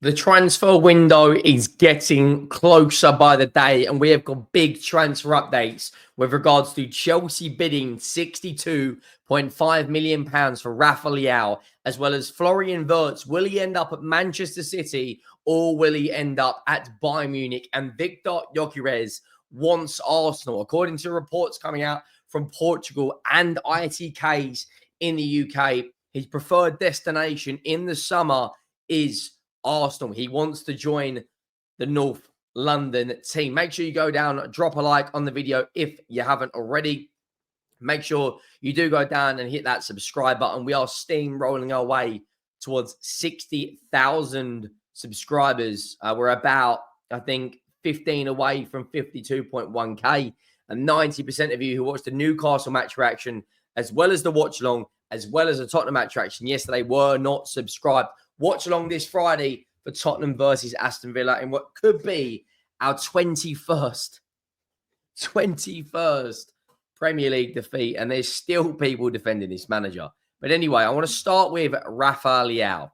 The transfer window is getting closer by the day, and we have got big transfer updates with regards to Chelsea bidding £62.5 million for Rafael Leao, as well as Florian Wirtz. Will he end up at Manchester City or will he end up at Bayern Munich? And Viktor Gyokeres wants Arsenal. According to reports coming out from Portugal and ITKs in the UK, his preferred destination in the summer is Arsenal. He wants to join the North London team. Make sure you go down, drop a like on the video if you haven't already. Make sure you do go down and hit that subscribe button. We are steamrolling our way towards 60,000 subscribers. We're about, I think, 15 away from 52.1k. And 90% of you who watched the Newcastle match reaction, as well as the watch along, as well as the Tottenham match reaction yesterday, were not subscribed. Watch along this Friday for Tottenham versus Aston Villa in what could be our 21st Premier League defeat. And there's still people defending this manager. But anyway, I want to start with Rafael Leao.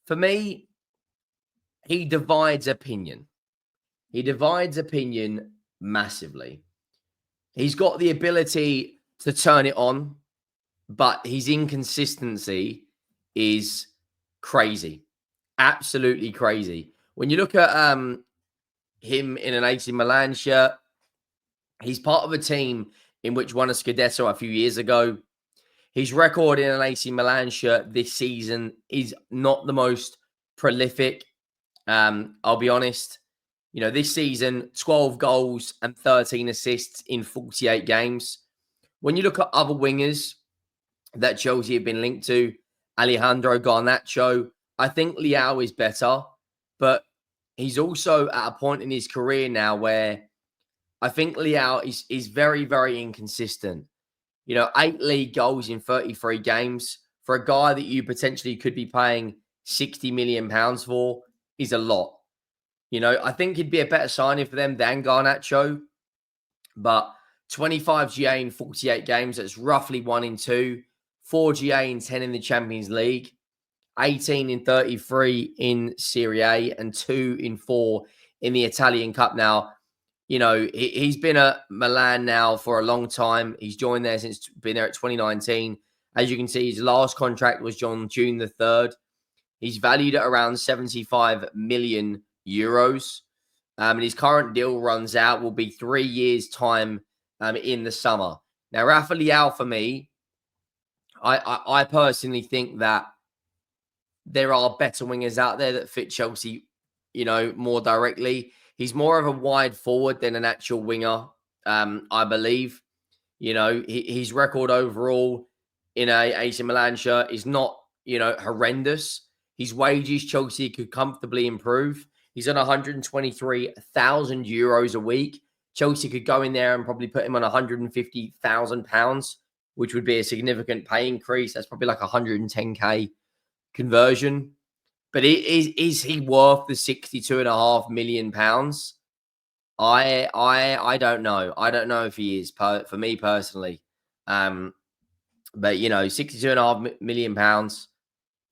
For me, he divides opinion. He divides opinion massively. He's got the ability to turn it on, but his inconsistency is crazy. Absolutely crazy. When you look at him in an AC Milan shirt, he's part of a team in which won a Scudetto a few years ago. His record in an AC Milan shirt this season is not the most prolific. I'll be honest. You know, this season, 12 goals and 13 assists in 48 games. When you look at other wingers that Chelsea have been linked to, Alejandro Garnacho, I think Leao is better, but he's also at a point in his career now where I think Leao is very, very inconsistent. You know, 8 league goals in 33 games for a guy that you potentially could be paying £60 million for is a lot. You know, I think he'd be a better signing for them than Garnacho, but 25 GA in 48 games, that's roughly 1 in 2. 4 GA in 10 in the Champions League, 18 in 33 in Serie A, and 2 in 4 in the Italian Cup. Now, you know, he's been at Milan now for a long time. He's joined there since been there at 2019. As you can see, his last contract was on June the 3rd. He's valued at around 75 million euros. And his current deal runs out, will be 3 years' time in the summer. Now, Rafael Leao, for me, I personally think that there are better wingers out there that fit Chelsea, you know, more directly. He's more of a wide forward than an actual winger, I believe. You know, his record overall in a AC Milan shirt is not, you know, horrendous. His wages, Chelsea could comfortably improve. He's on 123,000 euros a week. Chelsea could go in there and probably put him on £150,000, which would be a significant pay increase. That's probably like 110k conversion. But is he worth the £62.5 million? I don't know. I don't know if he is, for me personally. But you know, £62.5 million.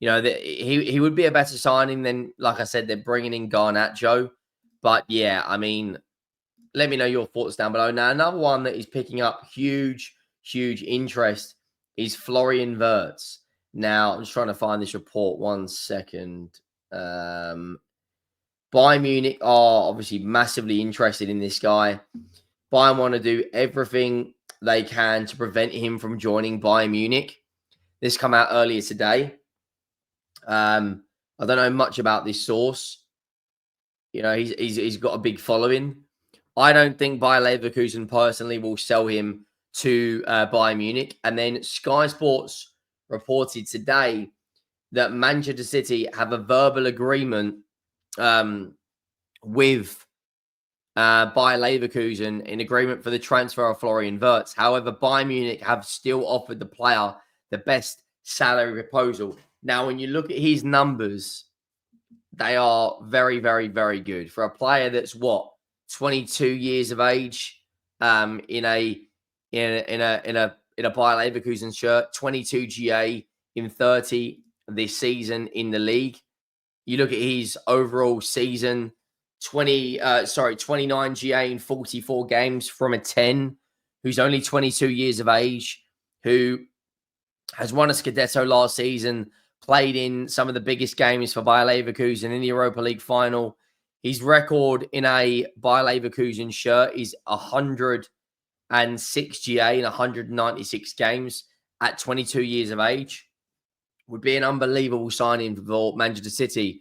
You know, he would be a better signing than, like I said, they're bringing in Garnacho. But yeah, I mean, let me know your thoughts down below. Now, another one that is picking up huge interest is Florian Wirtz. Now, I'm just trying to find this report. 1 second. Bayern Munich are obviously massively interested in this guy. Bayern want to do everything they can to prevent him from joining Bayern Munich. This come out earlier today. I don't know much about this source. You know, he's got a big following. I don't think Bayer Leverkusen personally will sell him to Bayern Munich. And then Sky Sports reported today that Manchester City have a verbal agreement with Bayer Leverkusen in agreement for the transfer of Florian Wirtz. However, Bayern Munich have still offered the player the best salary proposal. Now, when you look at his numbers, they are very, very, very good for a player that's 22 years of age, in a Bayer Leverkusen shirt, 22 GA in 30 this season in the league. You look at his overall season, 29 GA in 44 games from a 10, who's only 22 years of age, who has won a Scudetto last season, played in some of the biggest games for Bayer Leverkusen in the Europa League final. His record in a Bayer Leverkusen shirt is 106 GA in 196 games at 22 years of age. Would be an unbelievable signing for Manchester City.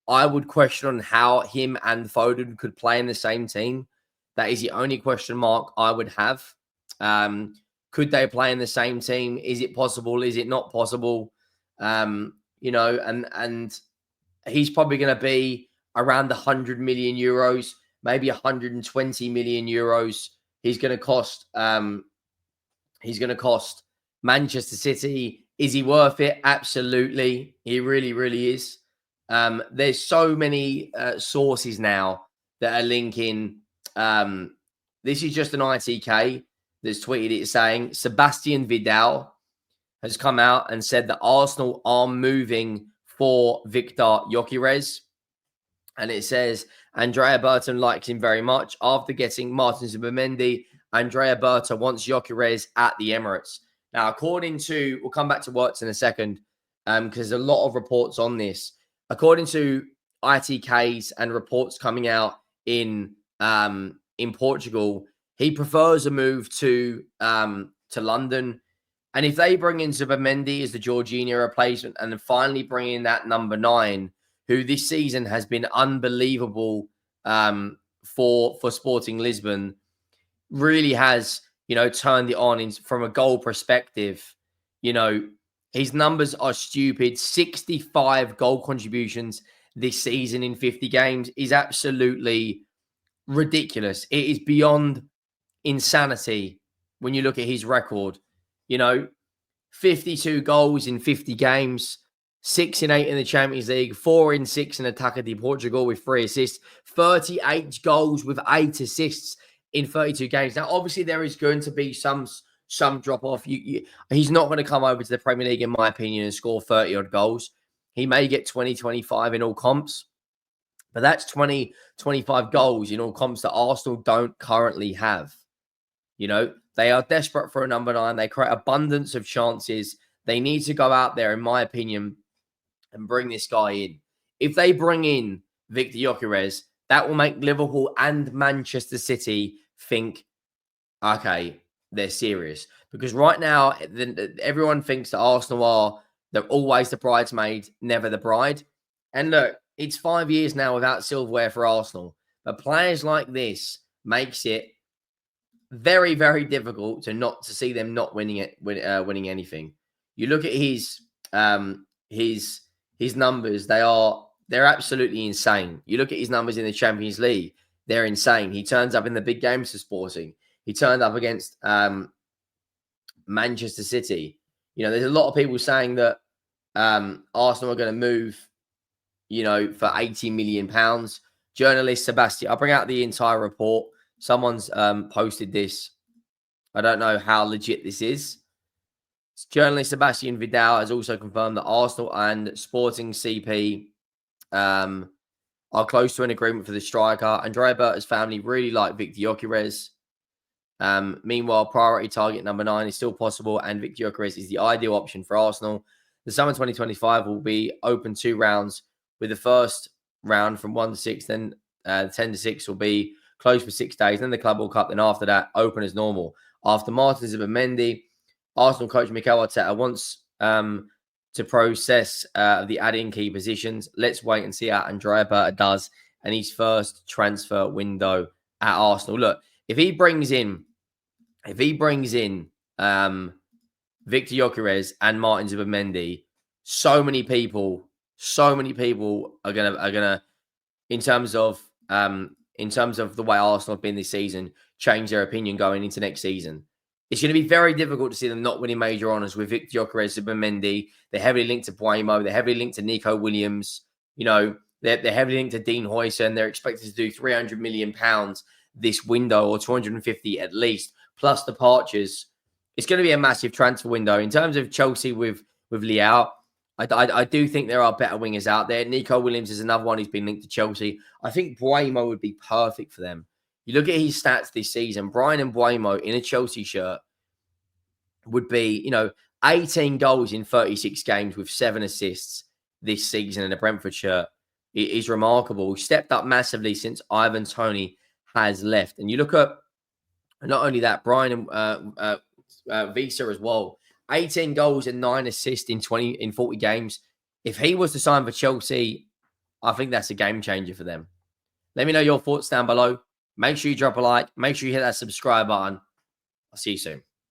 I would question on how him and Foden could play in the same team. That is the only question mark I would have. Could they play in the same team? Is it possible? Is it not possible? And he's probably going to be around the 100 million euros, maybe 120 million euros. He's going to cost Manchester City. Is he worth it? Absolutely. He really, really is. There's so many sources now that are linking. This is just an ITK that's tweeted it saying Sebastian Vidal has come out and said that Arsenal are moving for Viktor Gyokeres. And it says Andrea Berta likes him very much. After getting Martin Zubimendi, Andrea Berta wants Gyokeres at the Emirates. Now, according to, we'll come back to Wirtz in a second, because there's a lot of reports on this. According to ITKs and reports coming out in Portugal, he prefers a move to London. And if they bring in Zubimendi as the Jorginho replacement and then finally bring in that number 9, who this season has been unbelievable for Sporting Lisbon, really has, turned it on from a goal perspective. His numbers are stupid. 65 goal contributions this season in 50 games is absolutely ridiculous. It is beyond insanity when you look at his record. 52 goals in 50 games, 6 in 8 in the Champions League, 4 in 6 in Ataque de Portugal with 3 assists, 38 goals with 8 assists in 32 games. Now, obviously, there is going to be some drop-off. He's not going to come over to the Premier League, in my opinion, and score 30-odd goals. He may get 20, 25 in all comps, but that's 20, 25 goals in all comps that Arsenal don't currently have. They are desperate for a number 9. They create abundance of chances. They need to go out there, in my opinion, and bring this guy in. If they bring in Viktor Gyokeres, that will make Liverpool and Manchester City think, okay, they're serious. Because right now, everyone thinks that Arsenal they're always the bridesmaid, never the bride. And look, it's 5 years now without silverware for Arsenal. But players like this makes it very, very difficult to see them not winning anything. You look at his numbers; they're absolutely insane. You look at his numbers in the Champions League; they're insane. He turns up in the big games for Sporting. He turned up against Manchester City. There's a lot of people saying that Arsenal are going to move, for £80 million. Journalist Sebastian, I'll bring out the entire report. Someone's posted this. I don't know how legit this is. Journalist Sebastian Vidal has also confirmed that Arsenal and Sporting CP are close to an agreement for the striker. Andrea Berta's family really like Viktor Gyokeres. Meanwhile, priority target number 9 is still possible, and Viktor Gyokeres is the ideal option for Arsenal. The summer 2025 will be open 2 rounds, with the first round from 1 to 6, then 10 to 6 will be closed for 6 days, then the Club World Cup, then after that, open as normal. After Martin Zubimendi, Arsenal coach Mikel Arteta wants to process the add-in key positions. Let's wait and see how Andrea Berta does in his first transfer window at Arsenal. Look, if he brings in Viktor Gyokeres and Martin Zubimendi, so many people are gonna in terms of the way Arsenal have been this season, change their opinion going into next season. It's going to be very difficult to see them not winning major honours with Viktor Gyokeres, Zubimendi. They're heavily linked to Buemo. They're heavily linked to Nico Williams. They're heavily linked to Dean Huijsen. They're expected to do £300 million this window, or 250 at least, plus departures. It's going to be a massive transfer window. In terms of Chelsea with Leao, I do think there are better wingers out there. Nico Williams is another one who's been linked to Chelsea. I think Mbeumo would be perfect for them. You look at his stats this season, Bryan Mbeumo in a Chelsea shirt would be, 18 goals in 36 games with 7 assists this season in a Brentford shirt. It is remarkable. He stepped up massively since Ivan Toney has left. And you look at, not only that, Brian Visa as well. 18 goals and 9 assists in 40 games. If he was to sign for Chelsea, I think that's a game changer for them. Let me know your thoughts down below. Make sure you drop a like. Make sure you hit that subscribe button. I'll see you soon.